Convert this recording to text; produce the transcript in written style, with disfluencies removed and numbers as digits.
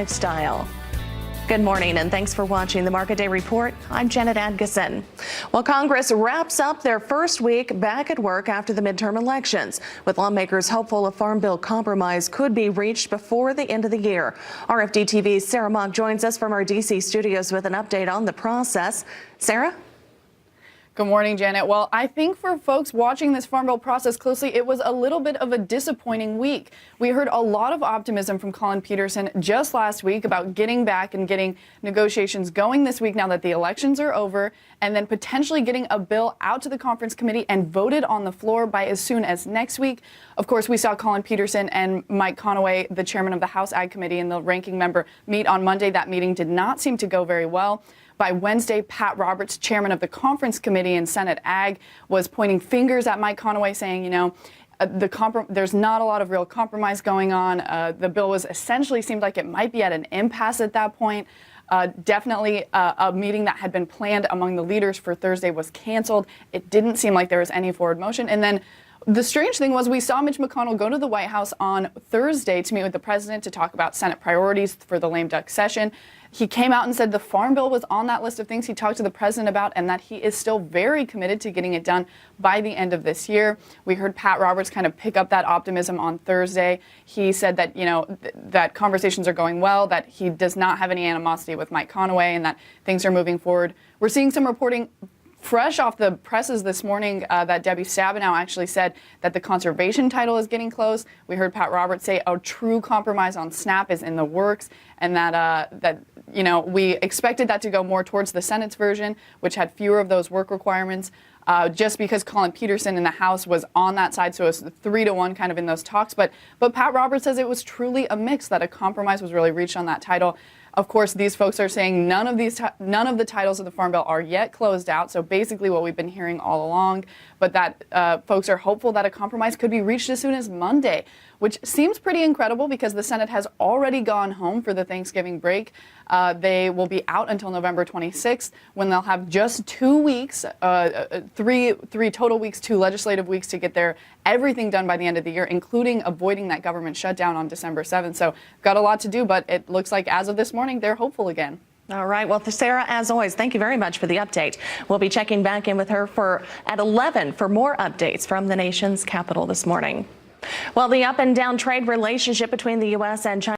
Lifestyle. Good morning and thanks for watching the Market Day Report. I'm Janet Adgeson. Well, Congress wraps up their first week back at work after the midterm elections, with lawmakers hopeful a farm bill compromise could be reached before the end of the year. RFD-TV's Sarah Mock joins us from our D.C. studios with an update on the process. Sarah? Good morning, Janet. Well, I think for folks watching this farm bill process closely, it was a little bit of a disappointing week. We heard a lot of optimism from Collin Peterson just last week about getting back and getting negotiations going this week now that the elections are over, and then potentially getting a bill out to the conference committee and voted on the floor by as soon as next week. Of course, we saw Collin Peterson and Mike Conaway, the chairman of the House Ag Committee and the ranking member, meet on Monday. That meeting did not seem to go very well. By Wednesday, Pat Roberts, chairman of the Conference Committee in Senate Ag, was pointing fingers at Mike Conaway, saying, you know, there's not a lot of real compromise going on. The bill was essentially seemed like it might be at an impasse at that point. Definitely a meeting that had been planned among the leaders for Thursday was canceled. It didn't seem like there was any forward motion. And then the strange thing was we saw Mitch McConnell go to the White House on Thursday to meet with the president to talk about Senate priorities for the lame duck session. He came out and said the farm bill was on that list of things he talked to the president about and that he is still very committed to getting it done by the end of this year. We heard Pat Roberts kind of pick up that optimism on Thursday. He said that, you know, that conversations are going well, that he does not have any animosity with Mike Conaway and that things are moving forward. We're seeing some reporting fresh off the presses this morning that Debbie Stabenow actually said that the conservation title is getting close. We heard Pat Roberts say a true compromise on SNAP is in the works, and that you know, we expected that to go more towards the Senate's version, which had fewer of those work requirements, just because Collin Peterson in the House was on that side, so it was 3-1 kind of in those talks. But Pat Roberts says it was truly a mix, that a compromise was really reached on that title. Of course, these folks are saying none of the titles of the Farm Bill are yet closed out, so basically what we've been hearing all along, but that folks are hopeful that a compromise could be reached as soon as Monday, which seems pretty incredible because the Senate has already gone home for the Thanksgiving break. They will be out until November 26th, when they'll have just 2 weeks, three total weeks, 2 legislative weeks to get everything done by the end of the year, including avoiding that government shutdown on December 7th. So got a lot to do, but it looks like as of this morning, they're hopeful again. All right. Well, Sarah, as always, thank you very much for the update. We'll be checking back in with her at 11 for more updates from the nation's capital this morning. Well, the up and down trade relationship between the U.S. and China